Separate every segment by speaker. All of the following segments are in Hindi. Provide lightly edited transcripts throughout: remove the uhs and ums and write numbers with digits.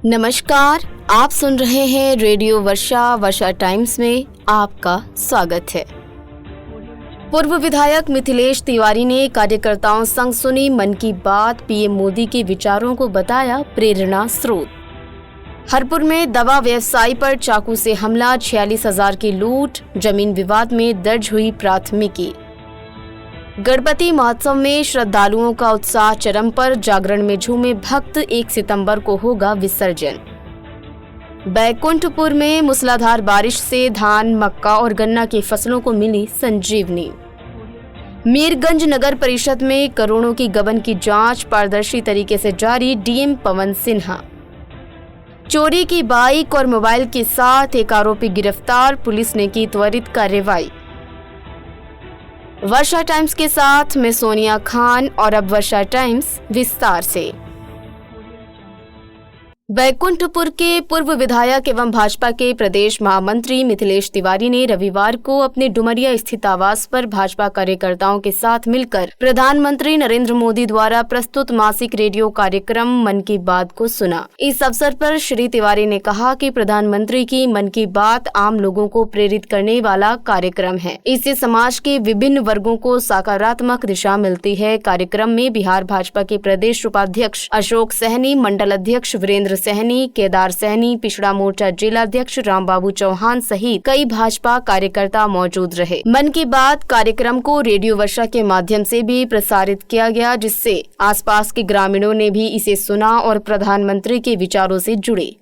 Speaker 1: नमस्कार, आप सुन रहे हैं रेडियो वर्षा टाइम्स में आपका स्वागत है। पूर्व विधायक मिथिलेश तिवारी ने कार्यकर्ताओं संग सुनी मन की बात, पीएम मोदी के विचारों को बताया प्रेरणा स्रोत। हरपुर में दवा व्यवसायी पर चाकू से हमला, 46,000 की लूट, जमीन विवाद में दर्ज हुई प्राथमिकी। गणपति महोत्सव में श्रद्धालुओं का उत्साह चरम पर, जागरण में झूमे भक्त, 1 सितंबर को होगा विसर्जन। बैकुंठपुर में मूसलाधार बारिश से धान, मक्का और गन्ना की फसलों को मिली संजीवनी। मीरगंज नगर परिषद में करोड़ों की गबन की जांच पारदर्शी तरीके से जारी, डीएम पवन सिन्हा। चोरी की बाइक और मोबाइल के साथ एक आरोपी गिरफ्तार, पुलिस ने की त्वरित कार्रवाई। वर्षा टाइम्स के साथ मैं सोनिया खान और अब वर्षा टाइम्स विस्तार से। बैकुंठपुर के पूर्व विधायक एवं भाजपा के प्रदेश महामंत्री मिथिलेश तिवारी ने रविवार को अपने डुमरिया स्थित आवास पर भाजपा कार्यकर्ताओं के साथ मिलकर प्रधानमंत्री नरेंद्र मोदी द्वारा प्रस्तुत मासिक रेडियो कार्यक्रम मन की बात को सुना। इस अवसर पर श्री तिवारी ने कहा कि प्रधानमंत्री की मन की बात आम लोगों को प्रेरित करने वाला कार्यक्रम है। इससे समाज के विभिन्न वर्गों को सकारात्मक दिशा मिलती है। कार्यक्रम में बिहार भाजपा के प्रदेश उपाध्यक्ष अशोक सहनी, मंडल अध्यक्ष वीरेंद्र सहनी, केदार सहनी, पिछड़ा मोर्चा जिलाध्यक्ष रामबाबू चौहान सहित कई भाजपा कार्यकर्ता मौजूद रहे। मन की बात कार्यक्रम को रेडियो वर्षा के माध्यम से भी प्रसारित किया गया, जिससे आसपास के ग्रामीणों ने भी इसे सुना और प्रधानमंत्री के विचारों से जुड़े।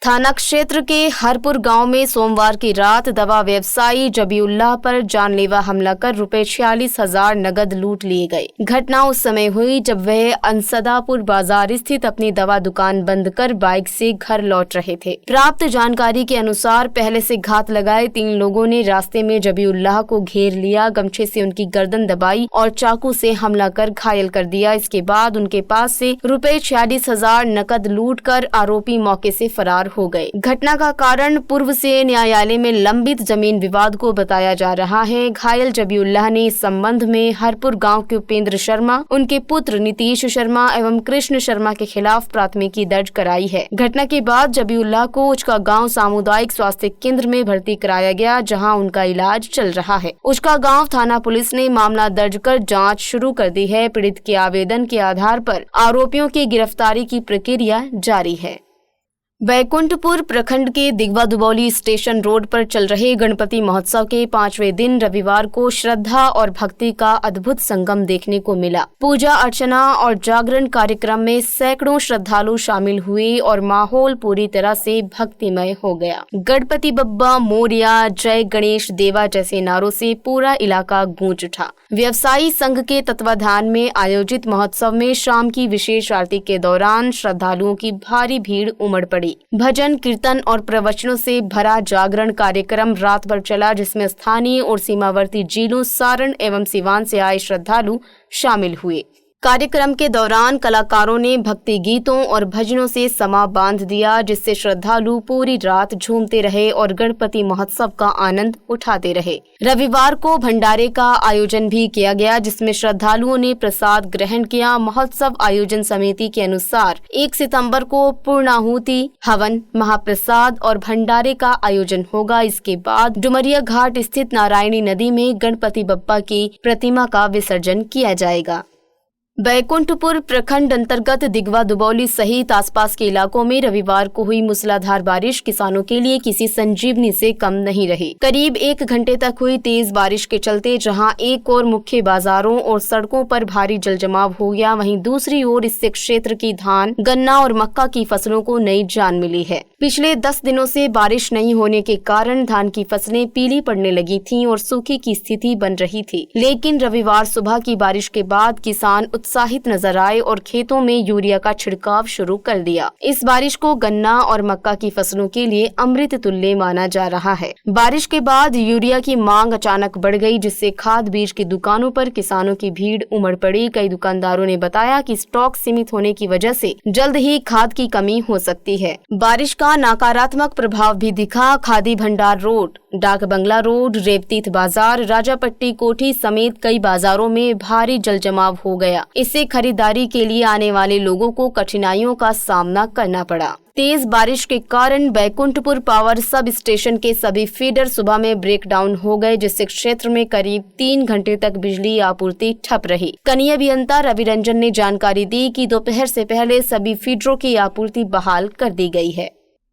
Speaker 1: थाना क्षेत्र के हरपुर गांव में सोमवार की रात दवा व्यवसायी जबीउल्लाह पर जानलेवा हमला कर रुपए 46,000 नगद लूट लिए गए। घटना उस समय हुई जब वह अंसदापुर बाजार स्थित अपनी दवा दुकान बंद कर बाइक से घर लौट रहे थे। प्राप्त जानकारी के अनुसार पहले से घात लगाए 3 लोगों ने रास्ते में जबीउल्लाह को घेर लिया, गमछे से उनकी गर्दन दबाई और चाकू से हमला कर घायल कर दिया। इसके बाद उनके पास से रुपए 46,000 नकद लूट कर आरोपी मौके से फरार हो गए। घटना का कारण पूर्व से न्यायालय में लंबित जमीन विवाद को बताया जा रहा है। घायल जबीउल्लाह ने इस संबंध में हरपुर गांव के उपेंद्र शर्मा, उनके पुत्र नीतीश शर्मा एवं कृष्ण शर्मा के खिलाफ प्राथमिकी दर्ज कराई है। घटना के बाद जबीउल्लाह को उचका गांव सामुदायिक स्वास्थ्य केंद्र में भर्ती कराया गया, जहां उनका इलाज चल रहा है। उचका गांव थाना पुलिस ने मामला दर्ज कर जाँच शुरू कर दी है। पीड़ित के आवेदन के आधार पर आरोपियों की गिरफ्तारी की प्रक्रिया जारी है। बैकुंठपुर प्रखंड के दिगवा दुबौली स्टेशन रोड पर चल रहे गणपति महोत्सव के 5वें दिन रविवार को श्रद्धा और भक्ति का अद्भुत संगम देखने को मिला। पूजा अर्चना और जागरण कार्यक्रम में सैकड़ों श्रद्धालु शामिल हुए और माहौल पूरी तरह से भक्तिमय हो गया। गणपति बप्पा मोरया, जय गणेश देवा जैसे नारों से पूरा इलाका गूंज उठा। व्यवसायी संघ के तत्वाधान में आयोजित महोत्सव में शाम की विशेष आरती के दौरान श्रद्धालुओं की भारी भीड़ उमड़ पड़ी। भजन, कीर्तन और प्रवचनों से भरा जागरण कार्यक्रम रात भर चला, जिसमें स्थानीय और सीमावर्ती जिलों सारण एवं सिवान से आए श्रद्धालु शामिल हुए। कार्यक्रम के दौरान कलाकारों ने भक्ति गीतों और भजनों से समा बांध दिया, जिससे श्रद्धालु पूरी रात झूमते रहे और गणपति महोत्सव का आनंद उठाते रहे। रविवार को भंडारे का आयोजन भी किया गया, जिसमें श्रद्धालुओं ने प्रसाद ग्रहण किया। महोत्सव आयोजन समिति के अनुसार 1 सितंबर को पूर्णाहुति, हवन, महाप्रसाद और भंडारे का आयोजन होगा। इसके बाद डुमरिया घाट स्थित नारायणी नदी में गणपति बप्पा की प्रतिमा का विसर्जन किया जाएगा। बैकुंठपुर प्रखंड अंतर्गत दिगवा दुबौली सहित आसपास के इलाकों में रविवार को हुई मूसलाधार बारिश किसानों के लिए किसी संजीवनी से कम नहीं रही। करीब 1 घंटे तक हुई तेज बारिश के चलते जहां एक ओर मुख्य बाजारों और सड़कों पर भारी जलजमाव हो गया, वहीं दूसरी ओर इससे क्षेत्र की धान, गन्ना और मक्का की फसलों को नई जान मिली है। पिछले 10 दिनों से बारिश नहीं होने के कारण धान की फसलें पीली पड़ने लगी थीं और सूखे की स्थिति बन रही थी, लेकिन रविवार सुबह की बारिश के बाद किसान उत्साहित नजर आए और खेतों में यूरिया का छिड़काव शुरू कर दिया। इस बारिश को गन्ना और मक्का की फसलों के लिए अमृत तुल्य माना जा रहा है। बारिश के बाद यूरिया की मांग अचानक बढ़ गई, जिससे खाद बीज की दुकानों पर किसानों की भीड़ उमड़ पड़ी। कई दुकानदारों ने बताया कि स्टॉक सीमित होने की वजह से जल्द ही खाद की कमी हो सकती है। बारिश का नकारात्मक प्रभाव भी दिखा। खादी भंडार रोड, डाक बंगला रोड, रेवतीत बाजार, राजापट्टी कोठी समेत कई बाजारों में भारी जलजमाव हो गया। इससे खरीदारी के लिए आने वाले लोगों को कठिनाइयों का सामना करना पड़ा। तेज बारिश के कारण बैकुंठपुर पावर सब स्टेशन के सभी फीडर सुबह में ब्रेकडाउन हो गए, जिससे क्षेत्र में करीब 3 घंटे तक बिजली आपूर्ति ठप रही। कनीय अभियंता रवि रंजन ने जानकारी दी कि दोपहर से पहले सभी फीडरों की आपूर्ति बहाल कर दी गई है।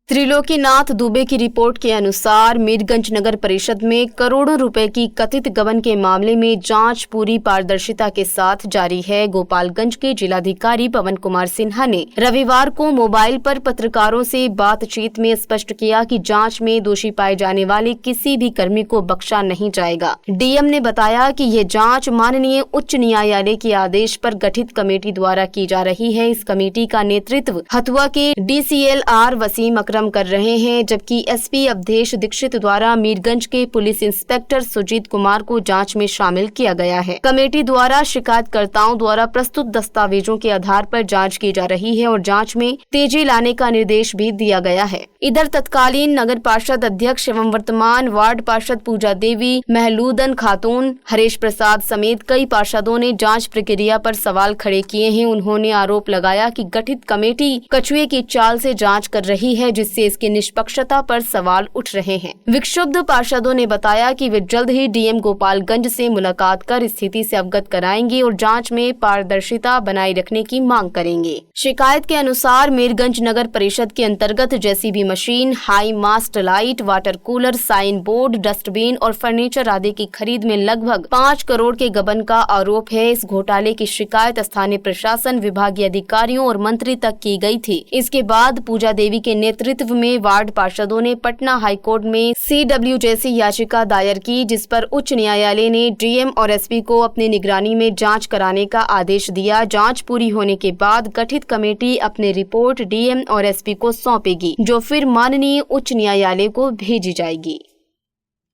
Speaker 1: त्रिलोकीनाथ दुबे की रिपोर्ट के अनुसार मीरगंज नगर परिषद में करोड़ों रुपए की कथित गबन के मामले में जांच पूरी पारदर्शिता के साथ जारी है। गोपालगंज के जिलाधिकारी पवन कुमार सिन्हा ने रविवार को मोबाइल पर पत्रकारों से बातचीत में स्पष्ट किया कि जांच में दोषी पाए जाने वाले किसी भी कर्मी को बख्शा नहीं जाएगा। डीएम ने बताया कि यह जांच माननीय उच्च न्यायालय के आदेश पर गठित कमेटी द्वारा की जा रही है। इस कमेटी का नेतृत्व हथुआ के DCLR वसीम कर रहे हैं, जबकि एसपी अवधेश दीक्षित द्वारा मीरगंज के पुलिस इंस्पेक्टर सुजीत कुमार को जांच में शामिल किया गया है। कमेटी द्वारा शिकायतकर्ताओं द्वारा प्रस्तुत दस्तावेजों के आधार पर जांच की जा रही है और जांच में तेजी लाने का निर्देश भी दिया गया है। इधर तत्कालीन नगर पार्षद अध्यक्ष एवं वर्तमान वार्ड पार्षद पूजा देवी, महलूदन खातून, हरेश प्रसाद समेत कई पार्षदों ने जांच प्रक्रिया पर सवाल खड़े किए हैं। उन्होंने आरोप लगाया कि गठित कमेटी कछुए की चाल से जांच कर रही है, जिससे इसकी निष्पक्षता पर सवाल उठ रहे हैं। विक्षुब्ध पार्षदों ने बताया कि वे जल्द ही डीएम गोपालगंज से मुलाकात कर स्थिति से अवगत कराएंगे और जांच में पारदर्शिता बनाए रखने की मांग करेंगे। शिकायत के अनुसार मीरगंज नगर परिषद के अंतर्गत JCB machine, high mast light, water cooler, sign board, dustbin और फर्नीचर आदि की खरीद में लगभग 5 करोड़ के गबन का आरोप है। इस घोटाले की शिकायत स्थानीय प्रशासन, विभागीय अधिकारियों और मंत्री तक की गई थी। इसके बाद पूजा देवी के नेतृत्व में वार्ड पार्षदों ने पटना हाईकोर्ट में CW जैसी याचिका दायर की, जिस पर उच्च न्यायालय ने डीएम और एसपी को अपनी निगरानी में जांच कराने का आदेश दिया। जांच पूरी होने के बाद गठित कमेटी अपनी रिपोर्ट डीएम और एसपी को सौंपेगी, जो फिर माननीय उच्च न्यायालय को भेजी जाएगी।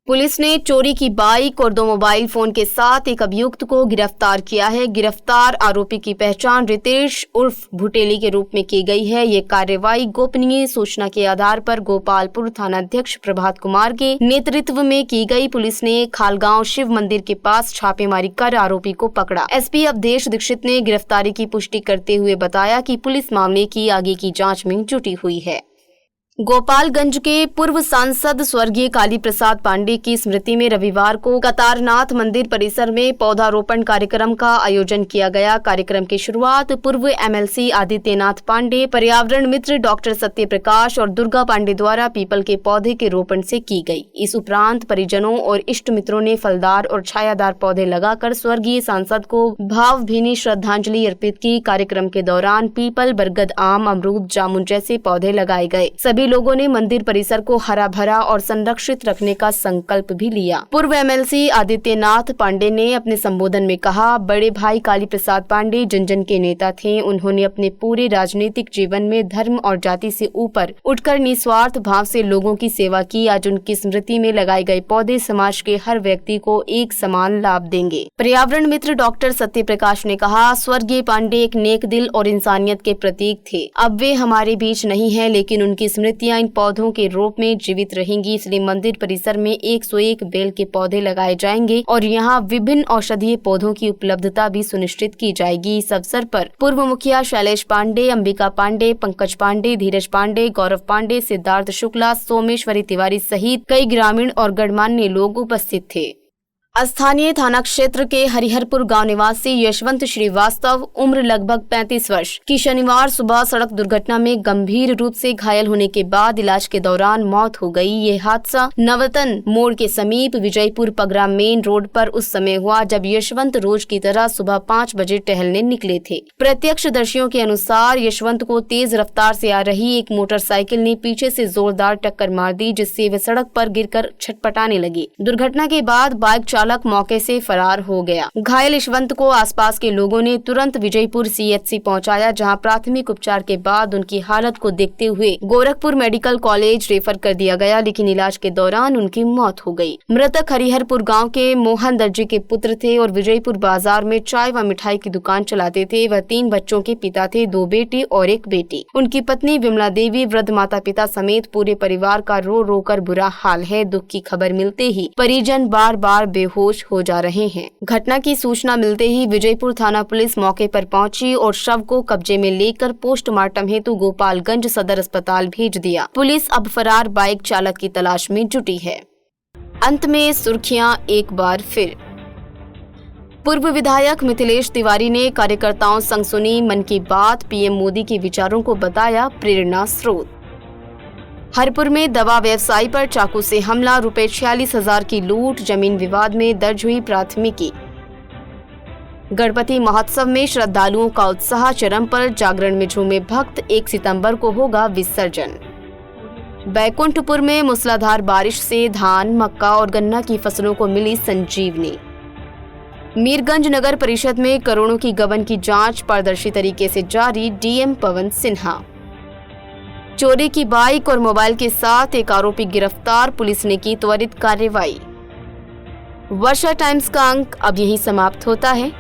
Speaker 1: पुलिस ने चोरी की बाइक और 2 मोबाइल फोन के साथ एक अभियुक्त को गिरफ्तार किया है। गिरफ्तार आरोपी की पहचान रितेश उर्फ भुटेली के रूप में की गई है। ये कार्रवाई गोपनीय सूचना के आधार पर गोपालपुर थानाध्यक्ष प्रभात कुमार के नेतृत्व में की गई। पुलिस ने खालगांव शिव मंदिर के पास छापेमारी कर आरोपी को पकड़ा। एसपी अवधेश दीक्षित ने गिरफ्तारी की पुष्टि करते हुए बताया कि पुलिस मामले की आगे की जाँच में जुटी हुई है। गोपालगंज के पूर्व सांसद स्वर्गीय काली प्रसाद पांडे की स्मृति में रविवार को कतारनाथ मंदिर परिसर में पौधारोपण कार्यक्रम का आयोजन किया गया। कार्यक्रम की शुरुआत पूर्व MLC आदित्यनाथ पांडे, पर्यावरण मित्र डॉक्टर सत्य प्रकाश और दुर्गा पांडे द्वारा पीपल के पौधे के रोपण से की गई। इस उपरांत परिजनों और इष्ट मित्रों ने फलदार और छायादार पौधे लगाकर स्वर्गीय सांसद को भावभीनी श्रद्धांजलि अर्पित की। कार्यक्रम के दौरान पीपल, बरगद, आम, अमरूद, जामुन जैसे पौधे लगाए गए। सभी लोगों ने मंदिर परिसर को हरा भरा और संरक्षित रखने का संकल्प भी लिया। पूर्व MLC आदित्यनाथ पांडे ने अपने संबोधन में कहा, बड़े भाई काली प्रसाद पांडे जन जन के नेता थे। उन्होंने अपने पूरे राजनीतिक जीवन में धर्म और जाति से ऊपर उठकर निस्वार्थ भाव से लोगों की सेवा की। आज उनकी स्मृति में लगाए गए पौधे समाज के हर व्यक्ति को एक समान लाभ देंगे। पर्यावरण मित्र डॉक्टर सत्य प्रकाश ने कहा, स्वर्गीय पांडे एक नेक दिल और इंसानियत के प्रतीक थे। अब वे हमारे बीच नहीं है, लेकिन उनकी स्मृतियां इन पौधों के रूप में जीवित रहेंगी। इसलिए मंदिर परिसर में 101 बेल के पौधे लगाए जाएंगे और यहाँ विभिन्न औषधीय पौधों की उपलब्धता भी सुनिश्चित की जाएगी। इस अवसर पर पूर्व मुखिया शैलेश पांडे, अंबिका पांडे, पंकज पांडे, धीरज पांडे, गौरव पांडे, सिद्धार्थ शुक्ला, सोमेश्वरी तिवारी सहित कई ग्रामीण और गणमान्य लोग उपस्थित थे। स्थानीय थाना क्षेत्र के हरिहरपुर गांव निवासी यशवंत श्रीवास्तव, उम्र लगभग 35 वर्ष की शनिवार सुबह सड़क दुर्घटना में गंभीर रूप से घायल होने के बाद इलाज के दौरान मौत हो गई। ये हादसा नवतन मोड़ के समीप विजयपुर पगरा मेन रोड पर उस समय हुआ जब यशवंत रोज की तरह सुबह 5 बजे टहलने निकले थे। प्रत्यक्षदर्शियों के अनुसार यशवंत को तेज रफ्तार से आ रही एक मोटरसाइकिल ने पीछे से जोरदार टक्कर मार दी, जिससे वे सड़क पर गिरकर छटपटाने लगे। दुर्घटना के बाद बाइक चालक मौके से फरार हो गया। घायल यशवंत को आसपास के लोगों ने तुरंत विजयपुर CHC पहुंचाया, जहां प्राथमिक उपचार के बाद उनकी हालत को देखते हुए गोरखपुर मेडिकल कॉलेज रेफर कर दिया गया, लेकिन इलाज के दौरान उनकी मौत हो गई। मृतक हरिहरपुर गांव के मोहन दर्जी के पुत्र थे और विजयपुर बाजार में चाय व मिठाई की दुकान चलाते थे। वह 3 बच्चों के पिता थे, 2 बेटे और 1 बेटी। उनकी पत्नी विमला देवी, वृद्ध माता पिता समेत पूरे परिवार का रो रो कर बुरा हाल है। दुख की खबर मिलते ही परिजन बार बार बेहोश बेहोश हो जा रहे हैं। घटना की सूचना मिलते ही विजयपुर थाना पुलिस मौके पर पहुंची और शव को कब्जे में लेकर पोस्टमार्टम हेतु गोपालगंज सदर अस्पताल भेज दिया। पुलिस अब फरार बाइक चालक की तलाश में जुटी है। अंत में सुर्खियां एक बार फिर। पूर्व विधायक मिथिलेश तिवारी ने कार्यकर्ताओं संग सुनी मन की बात, पीएम मोदी के विचारों को बताया प्रेरणा स्रोत। हरपुर में दवा व्यवसायी पर चाकू से हमला, रुपए 46,000 की लूट, जमीन विवाद में दर्ज हुई प्राथमिकी। गणपति महोत्सव में श्रद्धालुओं का उत्साह चरम पर, जागरण में झूमे भक्त, 1 सितंबर को होगा विसर्जन। बैकुंठपुर में मूसलाधार बारिश से धान, मक्का और गन्ना की फसलों को मिली संजीवनी। मीरगंज नगर परिषद में करोड़ों की गबन की जांच पारदर्शी तरीके से जारी, डीएम पवन सिन्हा। चोरी की बाइक और मोबाइल के साथ एक आरोपी गिरफ्तार, पुलिस ने की त्वरित कार्रवाई। वर्षा टाइम्स का अंक अब यहीं समाप्त होता है।